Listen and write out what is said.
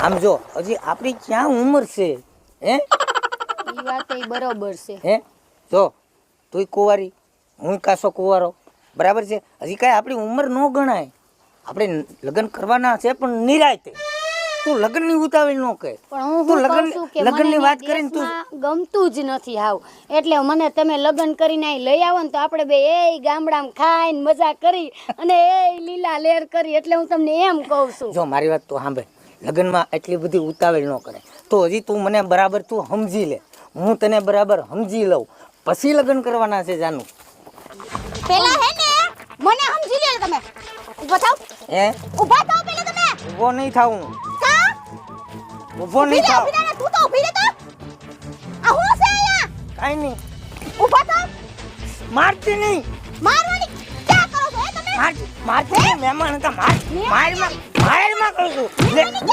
આમ જો હજી આપણી ક્યાં ઉંમર છે હે? ઈ વાત એ બરોબર છે. હે જો તુંય કુંવારી હું કાસો કુંવારો બરાબર છે. હજી કાંઈ આપણી ઉંમર ન ગણાય. આપણે લગ્ન કરવાના છે પણ નિરાયતે. તું લગ્નની ઉતાવળ ન કહે. પણ હું તું કહું છું કે લગ્નની મને વાત કરીને તું ગમતું જ નથી હાવ. એટલે મને તમે લગ્ન કરીને અહીં લઈ આવો ને તો આપણે બે એ ગામડામાં ખાઈને મજા કરી અને એ લીલા લેર કરી. એટલે હું તમને એમ કહું છું. જો મારી વાત તું સાંભળ. લગ્નમાં એટલી બધી ઉતાવળ ન કરે. તો હજી તું મને બરાબર તું સમજી લે. હું તને બરાબર સમજી લઉં પછી લગ્ન કરવાના છે જાનું. પેલા હે ને મને સમજી લે તમે. ઊભા થાવ. હે ઊભા થાવ પેલા તમે. ઊભો નહીં થાઉં. કા? ઊભો નહીં થાઉં. તું તો ઊભી રહે તો. આ હું છે અહીંયા? કાંઈ નહીં. ઊભા થાવ. મારતી નહીં. મારવાની ક્યાં કરો છો હે તમે? મારતી નહીં. મહેમાન હતા. મારમાં કરું છું.